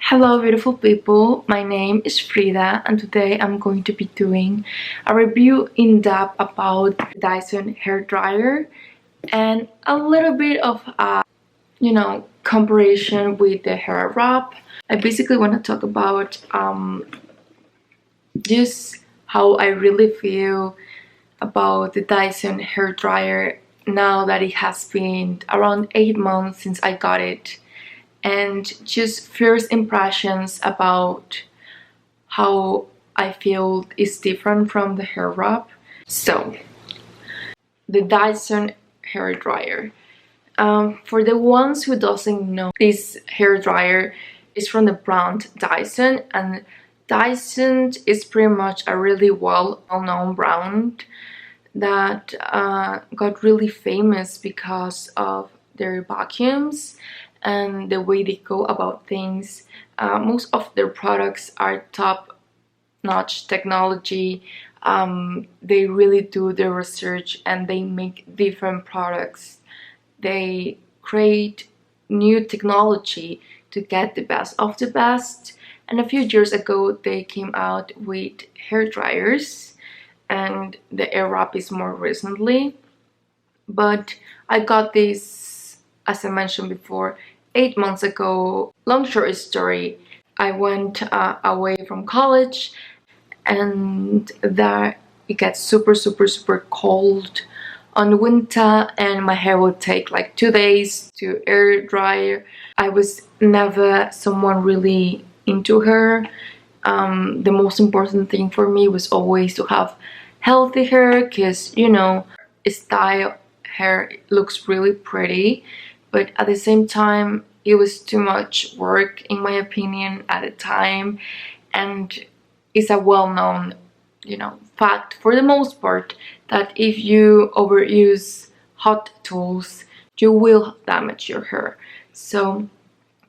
Hello beautiful people, my name is Frida and today I'm going to be doing a review in depth about the Dyson hair dryer and a little bit of comparison with the hair wrap. I basically want to talk about just how I really feel about the Dyson hair dryer now that it has been around 8 months since I got it, and just first impressions about how I feel is different from the hair wrap. So, the Dyson hair dryer. For the ones who doesn't know, this hair dryer is from the brand Dyson, and Dyson is pretty much a really well-known brand that got really famous because of their vacuums and the way they go about things. Most of their products are top-notch technology. They really do their research and they make different products. They create new technology to get the best of the best. And a few years ago, they came out with hair dryers, and the airwrap is more recently. But I got this, as I mentioned before, 8 months ago. Long short story, I went away from college, and there it gets super cold on winter, and my hair would take like 2 days to air dry. I was never someone really into hair. The most important thing for me was always to have healthy hair, because style hair looks really pretty, but at the same time it was too much work in my opinion at the time. And it's a well-known fact for the most part that if you overuse hot tools you will damage your hair. So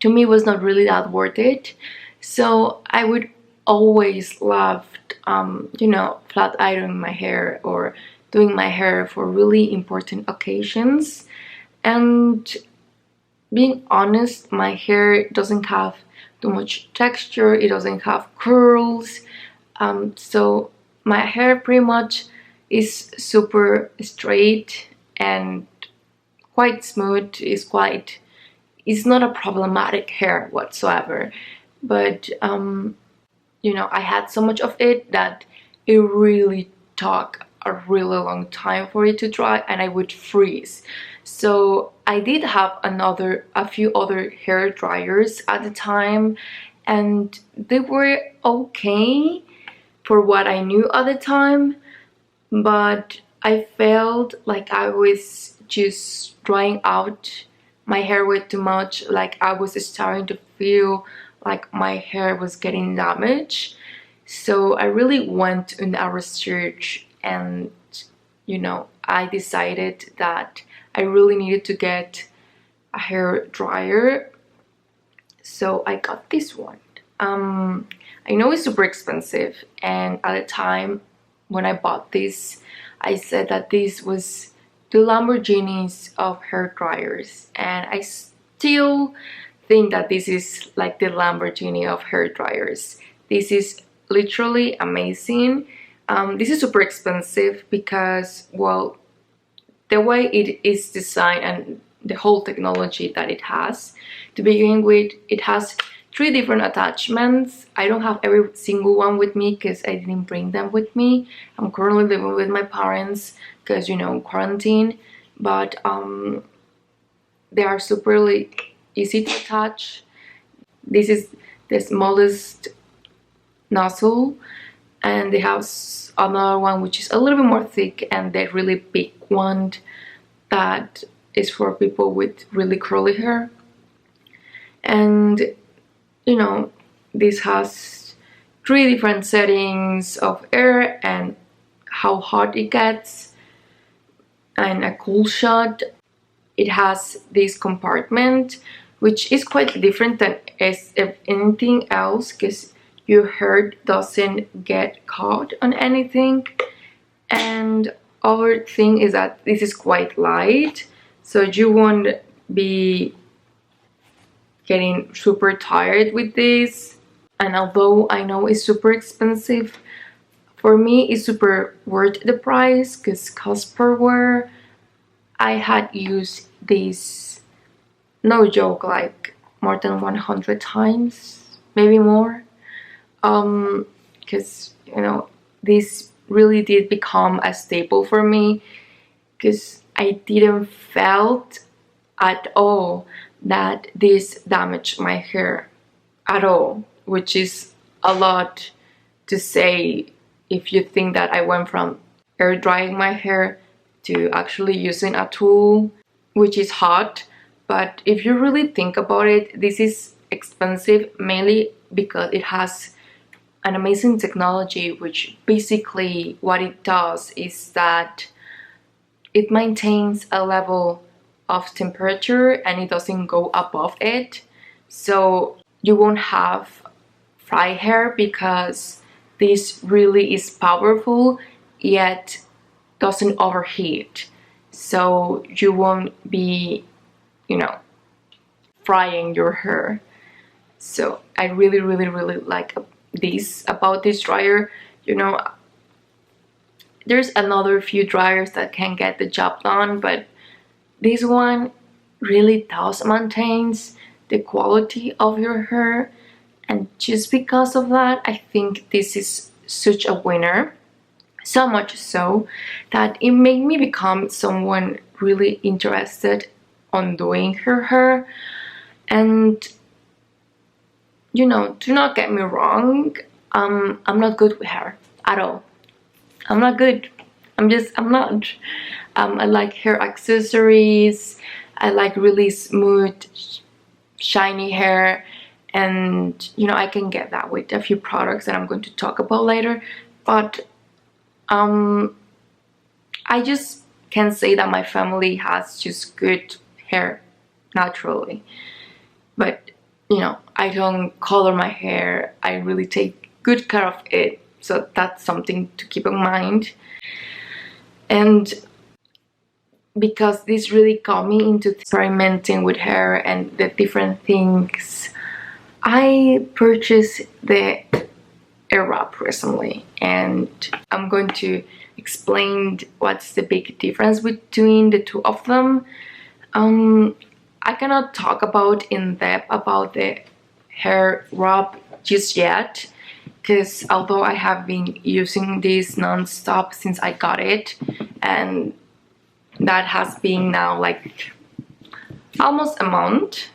to me it was not really that worth it. So I would always love flat ironing my hair or doing my hair for really important occasions. And being honest, my hair doesn't have too much texture, it doesn't have curls, so my hair pretty much is super straight and quite smooth. It's not a problematic hair whatsoever, but I had so much of it that it really took a really long time for it to dry and I would freeze. So I did have a few other hair dryers at the time, and they were okay for what I knew at the time, but I felt like I was just drying out my hair way too much. Like I was starting to feel like my hair was getting damaged. So I really went in a research, and I decided that I really needed to get a hair dryer. So I got this one. I know it's super expensive, and at the time when I bought this I said that this was the Lamborghinis of hair dryers, and I still think that this is like the Lamborghini of hair dryers. This is literally amazing. This is super expensive because, well, the way it is designed and the whole technology that it has. To begin with, it has 3 different attachments. I don't have every single one with me because I didn't bring them with me. I'm currently living with my parents because quarantine, but they are super easy to attach. This is the smallest nozzle, and they have another one which is a little bit more thick, and the really big one that is for people with really curly hair. And this has 3 different settings of air and how hot it gets, and a cool shot. It has this compartment which is quite different than anything else because your hair doesn't get caught on anything. And other thing is that this is quite light, so you won't be getting super tired with this. And although I know it's super expensive, for me it's super worth the price, because cost per wear, I had used this, no joke, like more than 100 times, maybe more. Because this really did become a staple for me, because I didn't felt at all that this damaged my hair at all, which is a lot to say if you think that I went from air drying my hair to actually using a tool, which is hot. But if you really think about it, this is expensive mainly because it has an amazing technology, which basically what it does is that it maintains a level of temperature and it doesn't go above it. So you won't have fry hair, because this really is powerful yet doesn't overheat. So you won't be, frying your hair. So I really, really, really like this about this dryer. There's another few dryers that can get the job done, but this one really does maintains the quality of your hair. And just because of that, I think this is such a winner. So much so that it made me become someone really interested on doing her hair. And do not get me wrong, I'm not good with hair at all. I'm not good. I'm not. I like hair accessories. I like really smooth, shiny hair. And I can get that with a few products that I'm going to talk about later. But I just can say that my family has just good hair naturally. But I don't color my hair. I really take good care of it. So that's something to keep in mind. And because this really got me into experimenting with hair and the different things, I purchased the airwrap recently, and I'm going to explain what's the big difference between the two of them. I cannot talk about in depth about the hair wrap just yet, because although I have been using this non-stop since I got it, and that has been now like almost a month.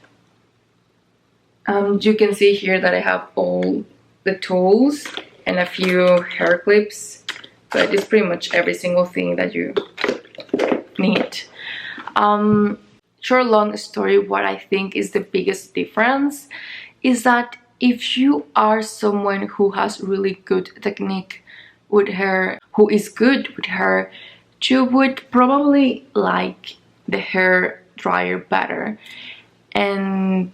You can see here that I have all the tools and a few hair clips, but it's pretty much every single thing that you need. Short long story, what I think is the biggest difference is that if you are someone who has really good technique with hair, who is good with hair, you would probably like the hair dryer better. And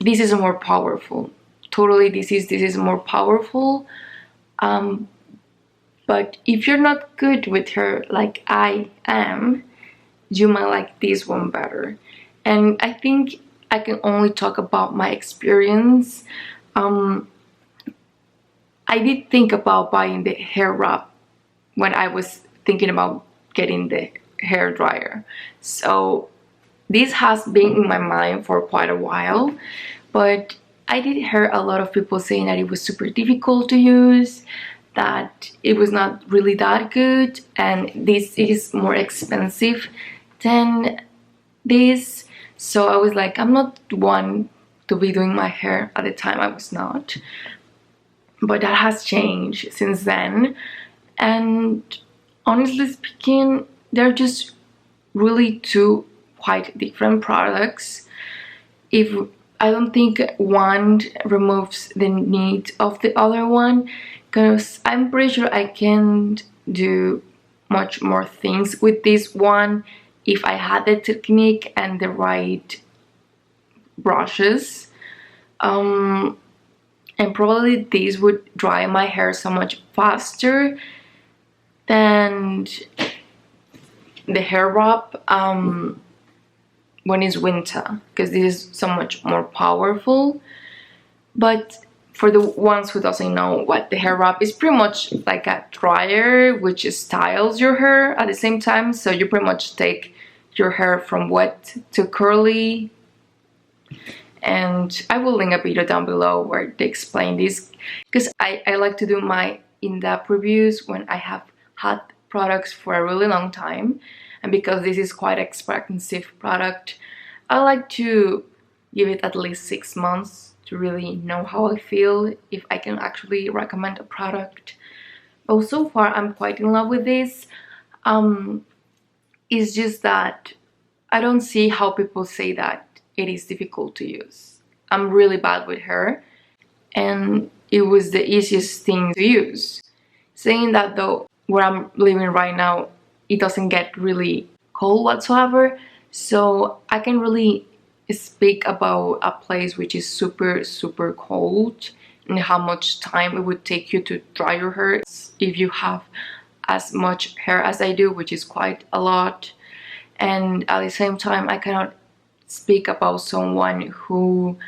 this is more powerful. Totally, this is more powerful. But if you're not good with hair like I am, you might like this one better. And I think I can only talk about my experience. I did think about buying the hair wrap when I was thinking about getting the hair dryer. So this has been in my mind for quite a while, but I did hear a lot of people saying that it was super difficult to use, that it was not really that good, and this is more expensive than this. So I was like, I'm not one to be doing my hair. At the time I was not, but that has changed since then. And honestly speaking, they're just really two quite different products. If I don't think one removes the need of the other one, because I'm pretty sure I can do much more things with this one if I had the technique and the right brushes. And probably this would dry my hair so much faster than the hair wrap, when it's winter, because this is so much more powerful. But for the ones who doesn't know what the hair wrap is, pretty much like a dryer which styles your hair at the same time. So you pretty much take your hair from wet to curly, and I will link a video down below where they explain this, because I like to do my in-depth reviews when I have had products for a really long time, and because this is quite expensive product, I like to give it at least 6 months to really know how I feel, if I can actually recommend a product. But so far I'm quite in love with this. It's just that I don't see how people say that it is difficult to use. I'm really bad with hair, and it was the easiest thing to use. Saying that though, where I'm living right now, it doesn't get really cold whatsoever, so I can really speak about a place which is super cold and how much time it would take you to dry your hair if you have as much hair as I do, which is quite a lot. And at the same time, I cannot speak about someone who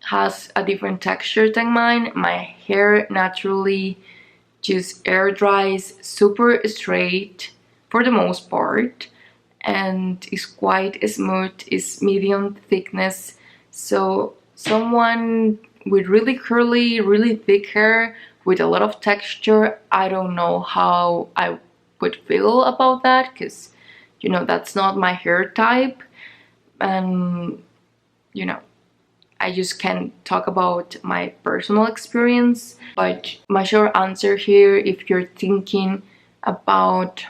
has a different texture than mine. My hair naturally just air dries super straight for the most part, and is quite smooth, is medium thickness. So someone with really curly, really thick hair with a lot of texture, I don't know how I would feel about that, because you know, that's not my hair type. And you know, I just can't talk about my personal experience. But my short answer here, if you're thinking about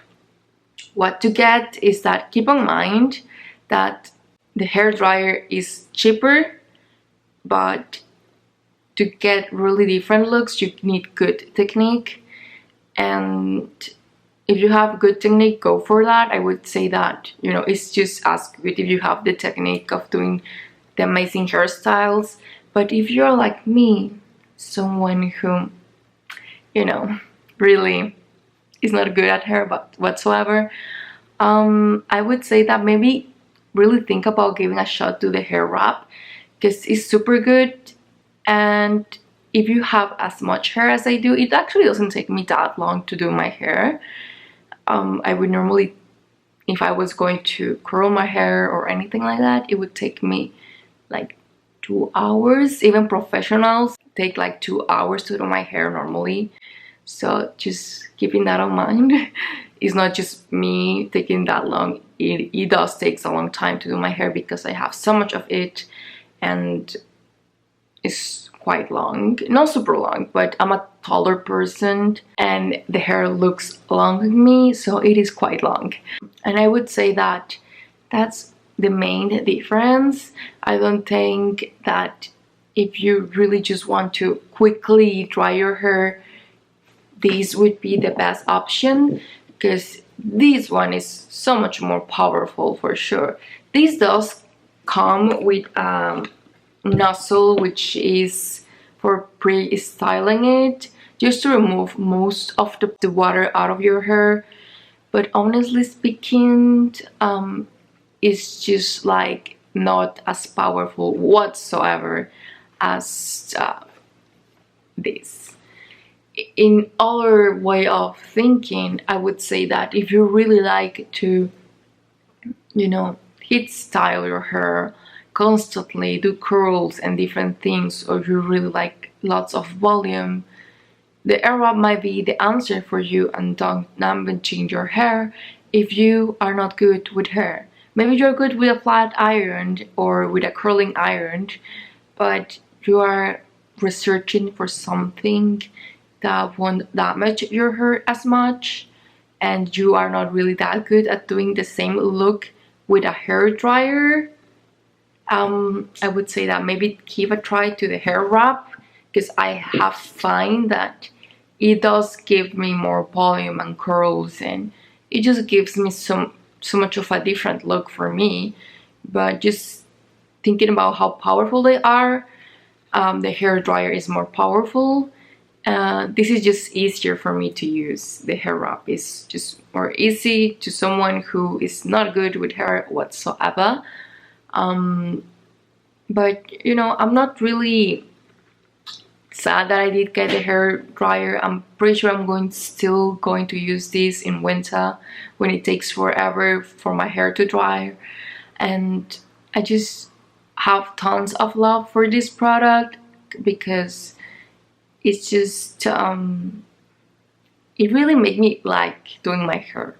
what to get, is that keep in mind that the hair dryer is cheaper, but to get really different looks you need good technique. And if you have good technique, go for that. I would say that, you know, it's just as good if you have the technique of doing the amazing hairstyles. But if you're like me, someone who, you know, really is not good at hair but whatsoever, I would say that maybe really think about giving a shot to the hair wrap, because it's super good. And if you have as much hair as I do, it actually doesn't take me that long to do my hair. I would normally, if I was going to curl my hair or anything like that, it would take me like 2 hours. Even professionals take like 2 hours to do my hair normally. So just keeping that in mind. It's not just me taking that long. It does take a long time to do my hair because I have so much of it, and it's quite long. Not super long, but I'm a taller person and the hair looks long on me, so it is quite long. And I would say that that's the main difference. I don't think that if you really just want to quickly dry your hair, this would be the best option, because this one is so much more powerful for sure. This does come with nozzle which is for pre-styling it, just to remove most of the water out of your hair. But honestly speaking, it's just like not as powerful whatsoever as this. In other way of thinking, I would say that if you really like to, you know, heat style your hair constantly, do curls and different things, or you really like lots of volume, the airwrap might be the answer for you, and don't damaging your hair if you are not good with hair. Maybe you're good with a flat iron or with a curling iron, but you are researching for something that won't damage your hair as much, and you are not really that good at doing the same look with a hair dryer. I would say that maybe give a try to the hair wrap, because I have found that it does give me more volume and curls, and it just gives me so much of a different look for me. But just thinking about how powerful they are, the hair dryer is more powerful. This is just easier for me to use. The hair wrap is just more easy to someone who is not good with hair whatsoever. But you know, I'm not really sad that I did get a hair dryer. I'm pretty sure I'm still going to use this in winter when it takes forever for my hair to dry. And I just have tons of love for this product because it's just it really made me like doing my hair.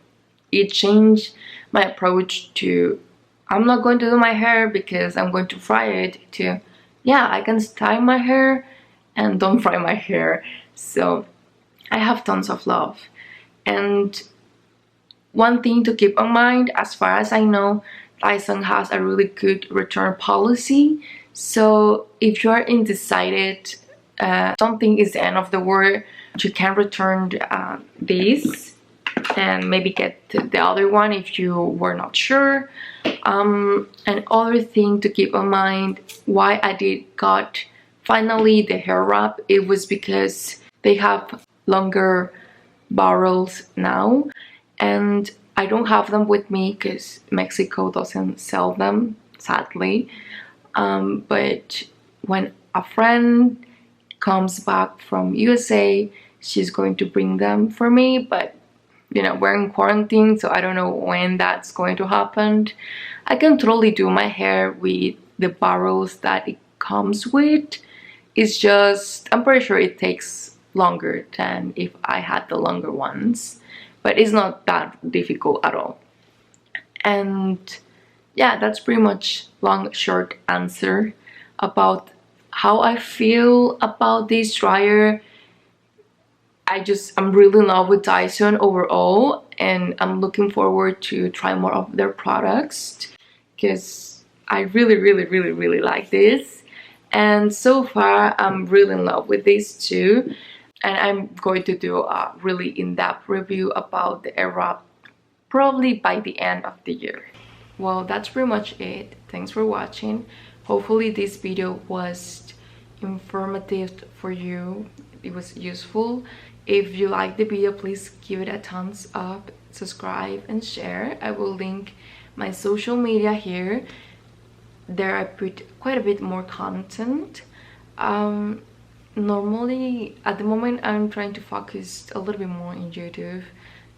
It changed my approach to, I'm not going to do my hair because I'm going to fry it, to yeah, I can style my hair and don't fry my hair. So I have tons of love. And one thing to keep in mind, as far as I know, Dyson has a really good return policy. So if you are undecided, don't think it's the end of the world. You can return this and maybe get the other one if you were not sure. And other thing to keep in mind, why I did got finally the hair wrap, it was because they have longer barrels now, and I don't have them with me because Mexico doesn't sell them, sadly. But when a friend comes back from USA, she's going to bring them for me. But you know, we're in quarantine, so I don't know when that's going to happen. I can totally do my hair with the barrels that it comes with. It's just, I'm pretty sure it takes longer than if I had the longer ones, but it's not that difficult at all. And yeah, that's pretty much long short answer about how I feel about this dryer. I'm really in love with Dyson overall, and I'm looking forward to try more of their products because I really like this. And so far I'm really in love with these two, and I'm going to do a really in-depth review about the airwrap probably by the end of the year. Well, that's pretty much it. Thanks for watching. Hopefully this video was informative for you. It was useful. If you like the video, please give it a thumbs up, subscribe and share. I will link my social media here. There I put quite a bit more content. Normally at the moment I'm trying to focus a little bit more in YouTube,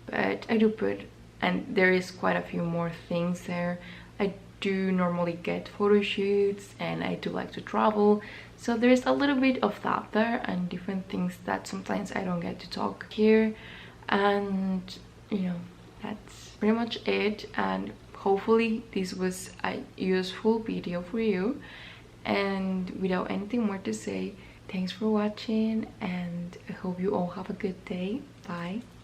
but I do put, and there is quite a few more things there. I do normally get photo shoots and I do like to travel, so there's a little bit of that there and different things that sometimes I don't get to talk here. And you know, that's pretty much it, and hopefully this was a useful video for you. And without anything more to say, thanks for watching and I hope you all have a good day. Bye.